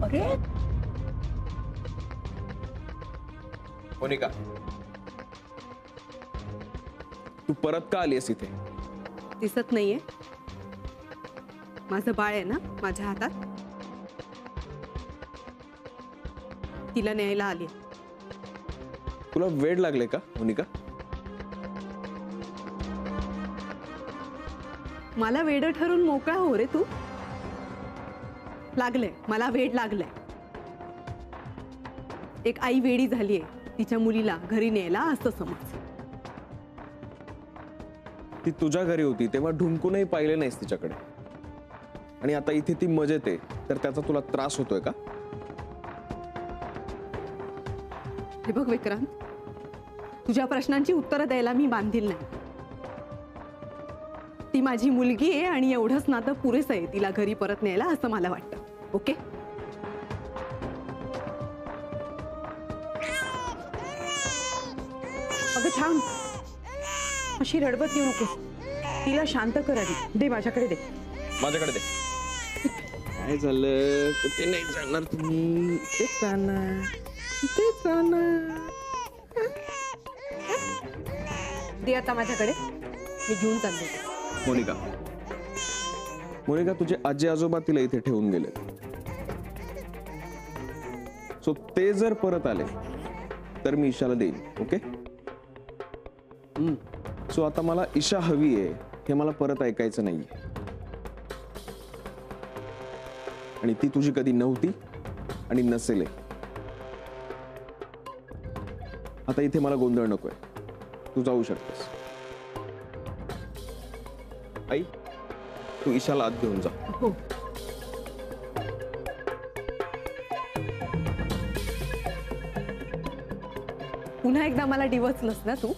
अरे मोनिका, तू परत का आलीस इथे? दिसत नाहीये? माझं बाळ आहे ना माझ्या हातात, तिला न्यायला आली. तुला वेड लागले का मोनिका? मला वेड ठरून मोकळा हो रे तू. लागलंय मला, वेड लागलंय. एक आई वेडी झालीये तिच्या मुलीला घरी न्यायला, असं समज. ती तुझ्या घरी होती तेव्हा ढुंकूनही पाहिले नाहीस तिच्याकडे, आणि आता इथे ती मजेत आहे, तर त्याचा तुला त्रास होतोय का? हे बघ विक्रांत, तुझ्या प्रश्नांची उत्तरं द्यायला मी बांधील नाही. ती माझी मुलगी आहे आणि एवढंच नातं पुरेसं आहे तिला घरी परत न्यायला, असं मला वाटतं. ओके? अगं थांब, अशी रडबत येऊ नकोस. तिला शांत कर आधी. दे माझ्याकडे, दे माझ्याकडे दे. काय झालं? कुठे नाही जाणार तुम्ही? इथेच जाणार, इथेच जाणार. दे आता माझ्याकडे, मी घेऊन चालले. मोनिका, मोनिका, तुझे आजी आजोबा तिला इथे ठेवून गेले, सो ते जर परत आले तर मी ईशाला देईन. ओके? सो आता मला ईशा हवी आहे हे मला परत ऐकायचं नाहीये, आणि ती तुझी कधी नव्हती आणि नसेल. आता इथे मला गोंधळ नकोय, तू जाऊ शकतेस. आई, तू ईशाला आत घेऊन जा. हो. पुन्हा एकदा मला डिवचलंस ना तू?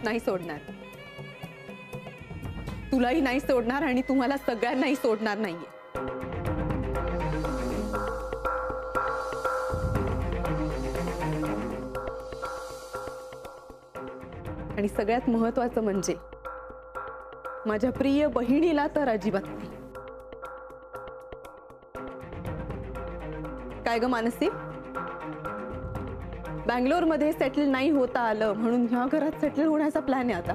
नाही सोडणार. तुलाही नाही सोडणार आणि तुम्हाला सगळ्यांनाही सोडणार नाहीये. आणि सगळ्यात महत्त्वाचं म्हणजे माझ्या प्रिय बहिणीला तर अजिबात नाही. काय ग मानसी, बँगलोरमध्ये सेटल नाही होता आलं म्हणून ह्या घरात सेटल होण्याचा प्लॅन आहे आता?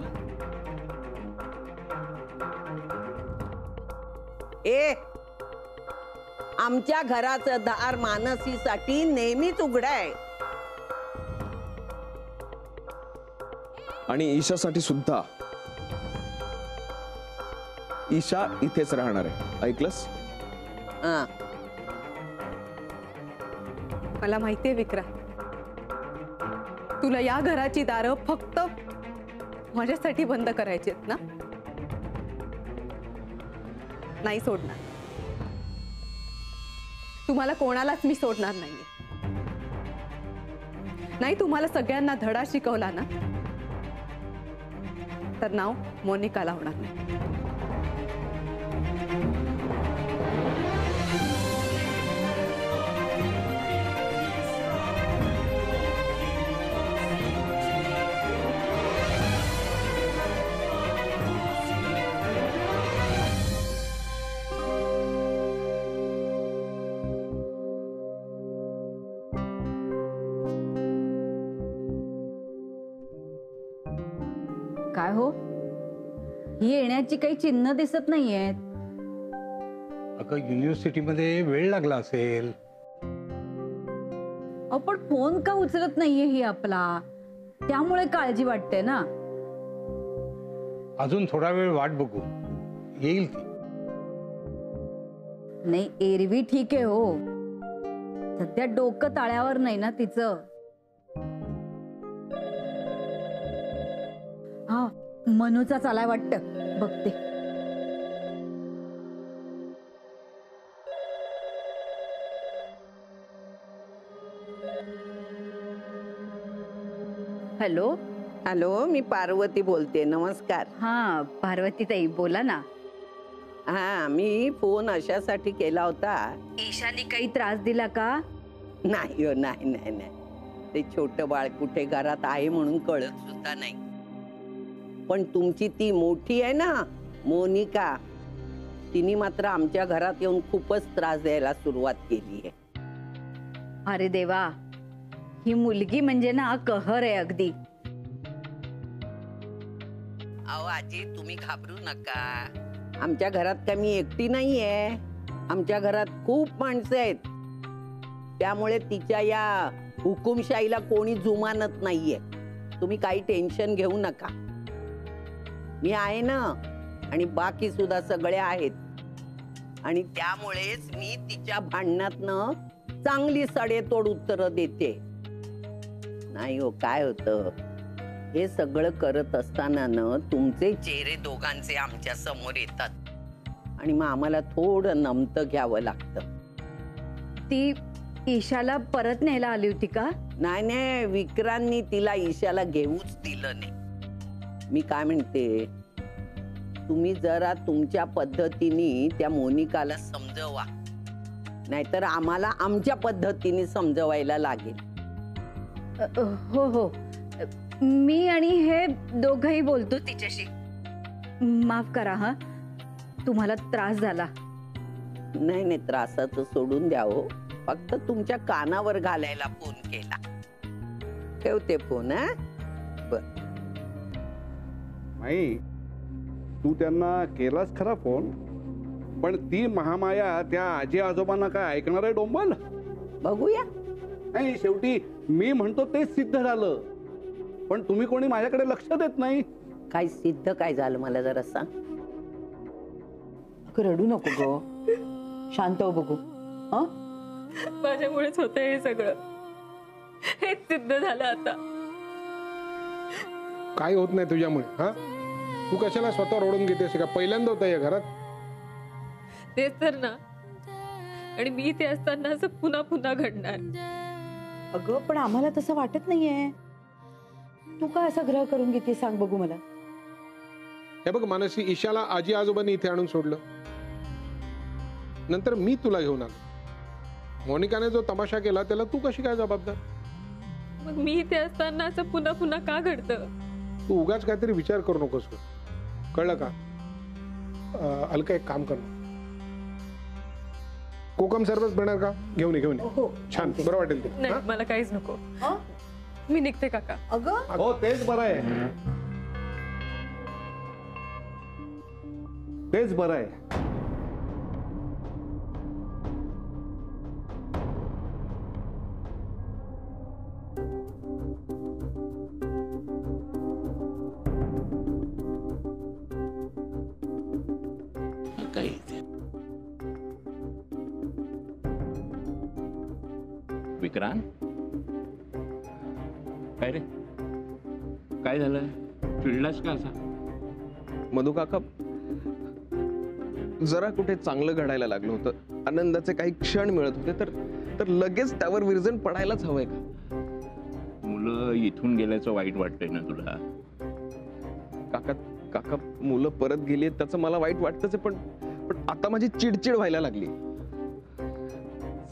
ए, आमच्या घराचं दार मानसीसाठी नेहमीच उघड आहे. आणि ईशासाठी सुद्धा. ईशा इथेच राहणार आहे, ऐकलंस? मला माहितीये विक्रांत, तुला या घराची दारं फक्त माझ्यासाठी बंद करायची आहेत ना? नाही सोडणार. तुम्हाला कोणालाच मी सोडणार नाहीये. नाही तुम्हाला सगळ्यांना धडा शिकवला ना, तर नाव मोनिकाला होणार नाही. काय हो, ही येण्याची काही चिन्ह दिसत नाहीयेत. अगं, युनिव्हर्सिटीमध्ये वेळ लागला असेल. पण फोन का उचलत नाहीये ही आपला, त्यामुळे काळजी वाटते ना. अजून थोडा वेळ वाट बघू, येईल ती. नाही, एरवी ठीक आहे हो, सध्या डोकं ताळ्यावर नाही ना तिचं. हा, मनूचा चालाय वाटतं, बघते. हॅलो. हॅलो, मी पार्वती बोलते. नमस्कार. हा, पार्वती ताई बोला ना. हा, मी फोन अशासाठी केला होता. ईशानी काही त्रास दिला का? नाही हो, नाही नाही नाही. ते छोटं बाळ कुठे घरात आहे म्हणून कळत सुद्धा नाही. पण तुमची ती मोठी आहे ना मोनिका, तिने मात्र आमच्या घरात येऊन खूपच त्रास द्यायला सुरुवात केली आहे. अरे देवा, ही मुलगी म्हणजे ना कहर आहे अगदी. अहो आजी, तुम्ही घाबरू नका. आमच्या घरात काय मी एकटी नाहीये. आमच्या घरात खूप माणसं आहेत. त्यामुळे तिच्या या हुकुमशाहीला कोणी जुमानत नाहीये. तुम्ही काही टेन्शन घेऊ नका. मी आहे ना, आणि बाकी सुद्धा सगळे आहेत. आणि त्यामुळेच मी तिच्या भांडणातनं चांगली सडेतोड उत्तरं देते. नाही हो, काय होतं, हे सगळं करत असताना न तुमचे चेहरे दोघांचे आमच्या समोर येतात आणि मग आम्हाला थोडं नमतं घ्यावं लागतं. ती ईशाला परत न्यायला आली होती का? नाही नाही, विक्रांतनी तिला ईशाला घेऊच दिलं नाही. मी काय म्हणते, तुम्ही जरा तुमच्या पद्धतीने त्या मोनिकाला समजवा, नाहीतर आम्हाला आमच्या पद्धतीने समजवायला लागेल. हो हो, मी आणि हे दोघंही बोलतो तिच्याशी. माफ करा हा, तुम्हाला त्रास झाला. नाही नाही, त्रासाचं सोडून द्या हो. फक्त तुमच्या कानावर घालायला फोन केला. ठेवते फोन. हा बर. नाही, तू त्यांना केलास खरा फोन, पण ती महामाया त्या आजी आजोबांना काय ऐकणार आहे डोंबल? बघूया. नाही, शेवटी मी म्हणतो तेच सिद्ध झालं, पण तुम्ही कोणी माझ्याकडे लक्ष देत नाही. काय सिद्ध काय झालं मला जरा सांग. रडू नको ग, शांत हो बघू. माझ्यामुळेच होतंय हे सगळं. हेच सिद्ध झालं आता. काय होत नाही तुझ्यामुळे. हा, तू कशाला स्वतः रोडून घेतेस का? पहिल्यांदा होतं या घरात. तेच तर ना. आणि मी ते असताना असं पुन्हा पुन्हा घडणार. अगं पण आम्हाला तसं वाटत नाहीये. तू का असा ग्रह करून घेते सांग बघू मला. हे बघ मानसी, ईशाला आजी आजोबांनी इथे आणून सोडलं, नंतर मी तुला घेऊन आलो. मोनिकाने जो तमाशा केला त्याला तू कशी काय जबाबदार? मग मी ते असताना असं पुन्हा पुन्हा का घडतं? तू उगाच काहीतरी विचार करू नकोस, कळलं का? अलका, एक काम कर, कोकम सरबत बनणार का? घेऊन ये, घेऊन ये. छान, बरं वाटेल ते. नाही, मला काहीच नको. मी निघते काका. अगं हो, तेच बरं आहे, तेच बरं आहे. विक्रांत, काय रे, काय झालं? चिडलास का असा? मधु काका, जरा कुठे चांगलं घडायला लागलं होतं, आनंदाचे काही क्षण मिळत होते, तर लगेच त्यावर विरजण पडायलाच हवंय का? मुलं इथून गेल्याचं वाईट वाटतंय ना तुला? काका काका मुलं परत गेली त्याचं मला वाईट वाटतच आहे, पण आता माझी चिडचिड व्हायला लागली.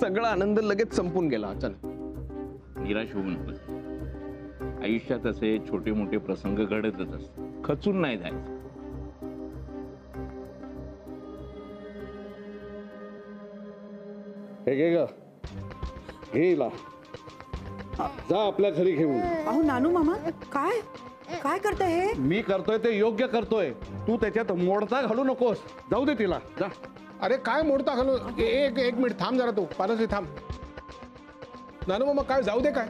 सगळा आनंद लगेच संपून गेला अचानक. निराश होऊ नको. आयुष्यात असे छोटे मोठे प्रसंग घडतच असतात, खचून नाही जायचं. हे घे ग, घेला जा आपल्या घरी घेऊन. अहो नानू मामा, काय काय करताय हे? मी करतोय ते योग्य करतोय, तू त्याच्यात मोडता घालू नकोस. जाऊ दे तिला, जा. अरे काय मोडता घालू? एक मिनिट थांब जरा, तू पारस थांब. नानू मामा, काय जाऊ दे? काय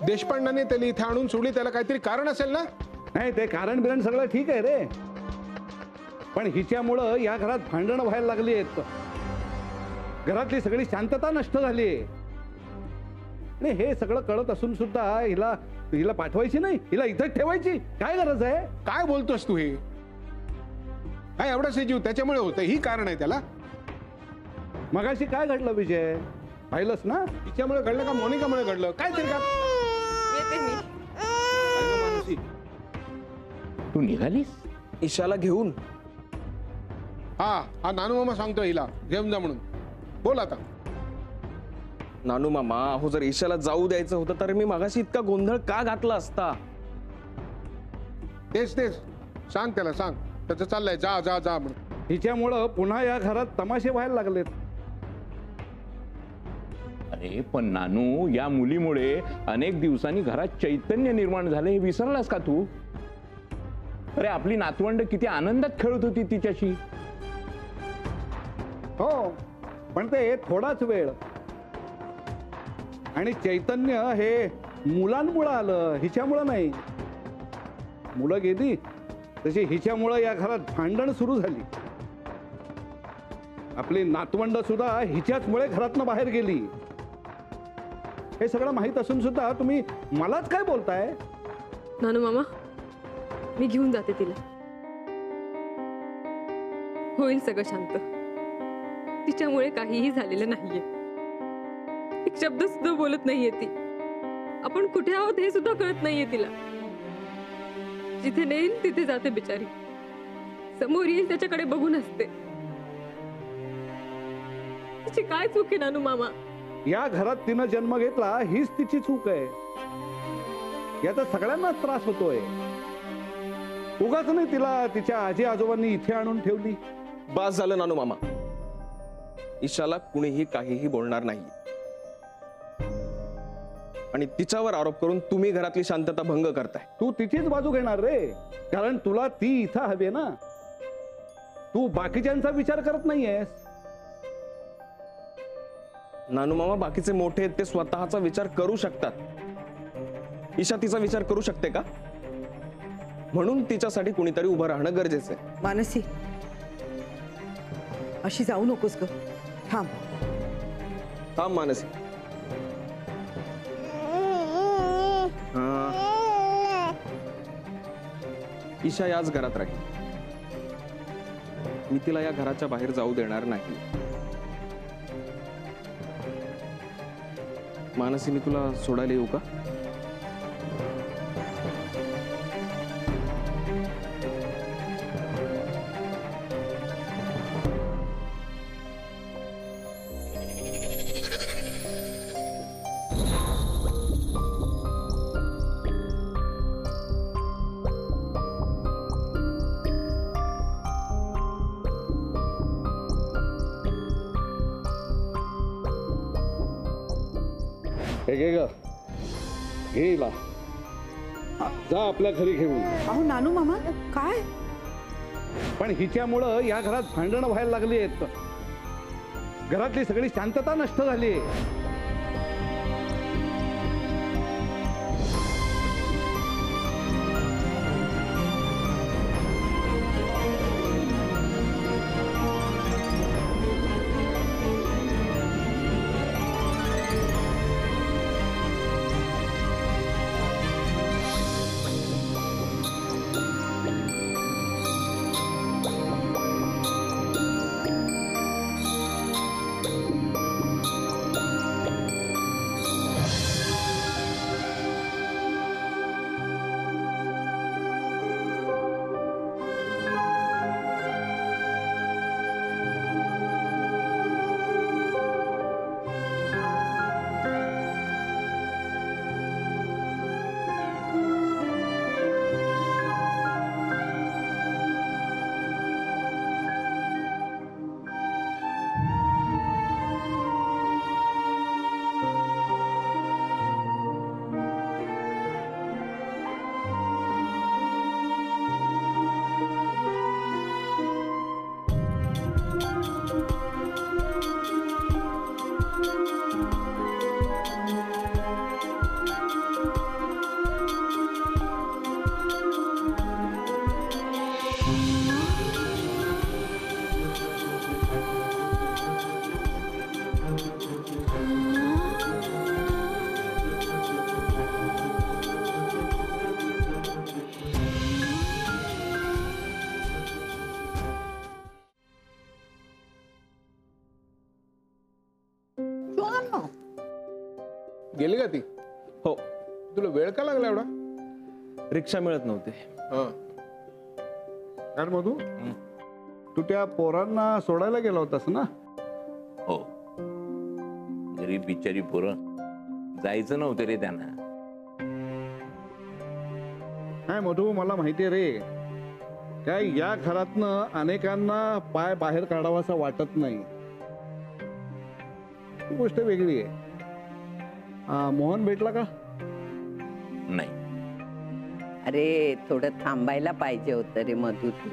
देशपांडाने त्याला इथे आणून सोडली, त्याला काहीतरी कारण असेल ना? नाही, ते कारण बिरण सगळं ठीक आहे रे, पण हिच्यामुळं या घरात भांडणं व्हायला लागली आहेत. घरातली सगळी शांतता नष्ट झाली. आणि हे सगळं कळत असून सुद्धा हिला पाठवायची नाही, हिला इथंच ठेवायची काय गरज आहे? काय बोलतोस तू? हे काय एवढाच जीव त्याच्यामुळे होतं, ही कारण आहे त्याला? मगाशी काय घडलं विजय, पाहिलंस ना? तिच्यामुळे घडलं का मोनिकामुळे घडलं? काय तरी का? येते मी. मानसी, तू निघालीस ईशाला घेऊन? हा नानू मामा सांगतो हिला घेऊन जा म्हणून. बोल आता. नानू मामा, अहो जर ईशाला जाऊ द्यायचं होतं तर मी मगाशी इतका गोंधळ का घातला असता? तेच सांग त्याला, सांग त्याचं चाललंय जा जा जा म्हणून. हिच्यामुळं पुन्हा या घरात तमाशे व्हायला लागलेत. अरे पण नानू, या मुलीमुळे अनेक दिवसांनी घरात चैतन्य निर्माण झाले हे विसरलास का तू? अरे आपली नातवंड किती आनंदात खेळत होती तिच्याशी. हो, पण ते थोडाच वेळ. आणि चैतन्य हे मुलांमुळं आलं, हिच्यामुळं नाही. मुलं गेली तशी हिच्यामुळं या घरात भांडण सुरू झाली. आपली नातवंड सुद्धा हिच्याचमुळे घरातनं बाहेर गेली. हे सगळं माहित असून सुद्धा तुम्ही मलाच काय बोलताय? नानू मामा, मी घेऊन जाते तिला. होईल सगळं शांत. तिच्यामुळे काहीही झालेलं नाहीये. एक शब्द सुद्धा बोलत नाहीये ती. आपण कुठे आहोत हे सुद्धा कळत नाहीये तिला. जिथे नेईल तिथे जाते बिचारी. समोर येईल त्याच्याकडे बघून असते. तिची काय चूक आहे नानू मामा? या घरात तिनं जन्म घेतला हीच तिची चूक आहे. याचा सगळ्यांनाच त्रास होतोय. उगाच नाही तिला तिच्या आजी आजोबांनी इथे आणून ठेवली. बास झालं नानू मामा. ईशाला कुणीही काहीही बोलणार नाही. आणि तिच्यावर आरोप करून तुम्ही घरातली शांतता भंग करताय. तू तिचीच बाजू घेणार रे, कारण तुला ती इथं हवी ना. तू बाकीच्यांचा विचार करत नाहीयेस. नानू मामा, बाकीचे मोठे आहेत ते स्वतःचा विचार करू शकतात. ईशा तिचा विचार करू शकते का? म्हणून तिच्यासाठी कुणीतरी उभं राहणं गरजेचं आहे. मानसी, अशी जाऊ नकोस ग. थांब. थांब मानसी. ईशा याच घरात राहील. मी तिला या घराच्या बाहेर जाऊ देणार नाही. मानसी, मी तुला सोडायला येऊ का? हे घे ग, घेला जा आपल्या घरी घेऊन. अहो नानू मामा, काय? पण हिच्यामुळं या घरात भांडणं व्हायला लागली आहेत. घरातली सगळी शांतता नष्ट झाली. गेली का ती? हो. तुला वेळ का लागला एवढा? रिक्षा मिळत नव्हते. काय मधू, तू त्या पोरांना सोडायला गेला होतास ना? हो, गरीब बिचारी पोरं, जायचं नव्हतं रे त्यांना. काय मधू, मला माहितीये रे, काय या घरातनं अनेकांना पाय बाहेर काढावासा वाटत नाही. ही गोष्ट वेगळी आहे. मोहन भेटला का? नाही. अरे थोडं थांबायला पाहिजे होतं रे मधू तू.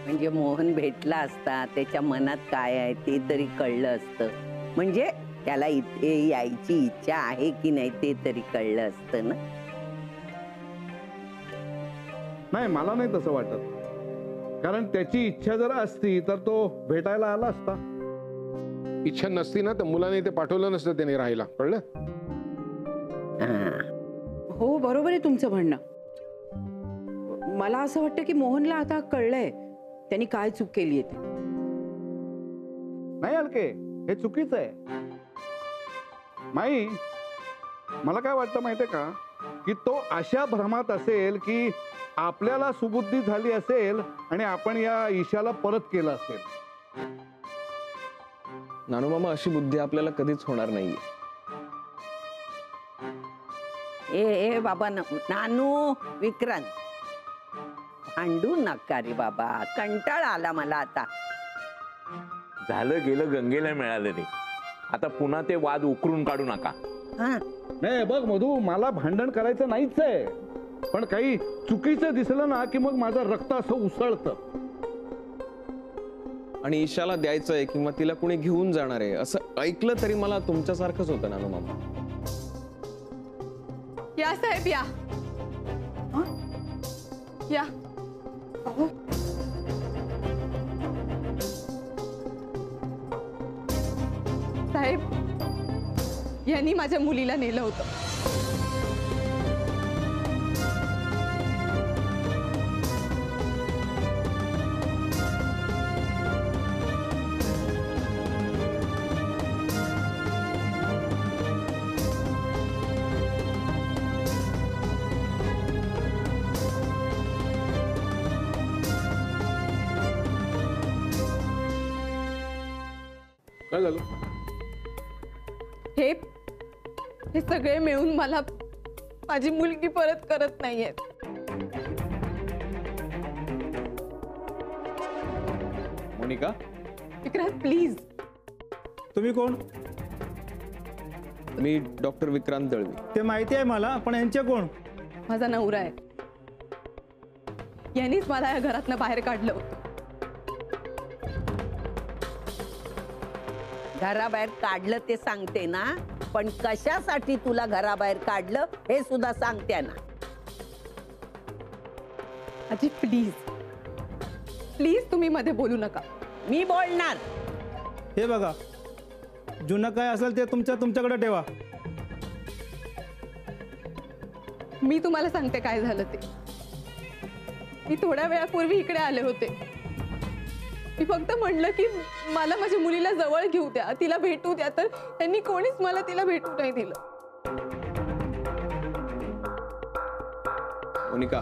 म्हणजे मोहन भेटला असता, त्याच्या मनात काय आहे ते तरी कळलं असतं. म्हणजे त्याला इथे यायची इच्छा आहे की नाही ते तरी कळलं असतं ना. नाही, मला नाही तसं वाटत. कारण त्याची इच्छा जर असती तर तो भेटायला आला असता. इच्छा नसती ना तर मुलाने ते पाठवलं नसतं त्याने राहायला, कळलं? हा. हो, बरोबर आहे तुमचं म्हणणं. मला असं वाटतं की मोहनला आता कळलंय त्यांनी काय चूक केली आहे. नाही अलके, हे चुकीचं आहे. माई, मला काय वाटतं माहितीये का, की तो अशा भ्रमात असेल की आपल्याला सुबुद्धी झाली असेल आणि आपण या ईशाला परत केलं असेल. नानू मामा, अशी बुद्धी आपल्याला कधीच होणार नाहीये. ए बाबा नानू, विक्रांत, भांडू नका रे बाबा. कंटाळा आला मला आता. झालं गेलं गंगेला मिळालं रे. आता पुन्हा ते वाद उकरून काढू नका. हा. नाही बघ मधू, मला भांडण करायचं नाहीच आहे, पण काही चुकीचं दिसलं ना की मग माझं रक्त असं उसळतं. आणि ईशाला द्यायचंय किंवा तिला कुणी घेऊन जाणार आहे असं ऐकलं तरी मला तुमच्यासारखंच होतं नानू मामा. या साहेब या. या. साहेब, यांनी माझ्या मुलीला नेलं होतं. काय झालं? हे सगळे मिळून मला माझी मुलगी परत करत नाहीयेत. मोनिका, विक्रांत प्लीज. तुम्ही कोण? मी डॉक्टर विक्रांत दळवी. ते माहिती आहे मला, पण यांचे कोण? माझा नवरा आहे. यांनीच मला या घरातनं बाहेर काढलं होतं. घराबाहेर काढलं ते सांगते ना, पण कशासाठी तुला घराबाहेर काढलं हे सुद्धा सांगते ना. आजी प्लीज प्लीज तुम्ही मध्ये बोलू नका. मी बोलणार. हे बघा, जुनं काय असेल ते तुमच्याकडे ठेवा. मी तुम्हाला सांगते काय झालं ते. मी थोड्या वेळापूर्वी इकडे आले होते. मी फक्त म्हणलं की मला माझ्या मुलीला जवळ घेऊ द्या, तिला भेटू द्या, तर त्यांनी कोणीच मला तिला भेटू नाही दिलं. मोनिका,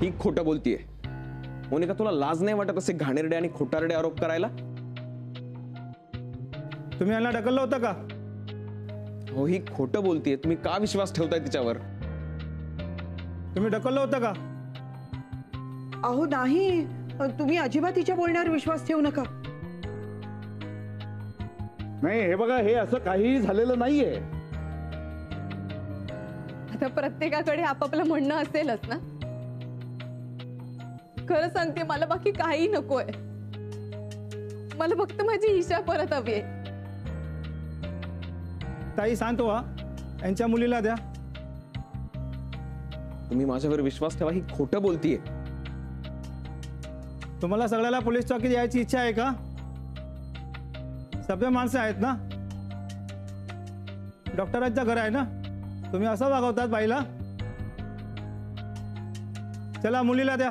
ही खोटं बोलतीये. मोनिका, तुला लाज नाही वाटत असे घाणेरडे आणि खोटारडे आरोप करायला? तुम्ही यांना ढकललं होतं का? हो, ही खोटं बोलतीये. तुम्ही का विश्वास ठेवताय तिच्यावर? तुम्ही ढकललं होतं का? अहो नाही, तुम्ही अजिबात तिच्या बोलण्यावर विश्वास ठेवू नका. नाही, हे बघा, हे असं काहीही झालेलं नाहीये. आता प्रत्येकाकडे आपापलं म्हणणं असेलच ना. खरं सांगते, मला बाकी काही नकोय. मला फक्त माझी ईशा परत हवी आहे. ताई शांत व्हा, यांच्या मुलीला द्या. तुम्ही माझ्यावर विश्वास ठेवा. ही खोटं बोलतीये. तुम्हाला सगळ्याला पोलीस चौकीत यायची इच्छा आहे का? सभ्य माणसं आहेत ना. डॉक्टरांचं घर आहे ना. तुम्ही असं वागवतात बाईला. चला मुलीला द्या.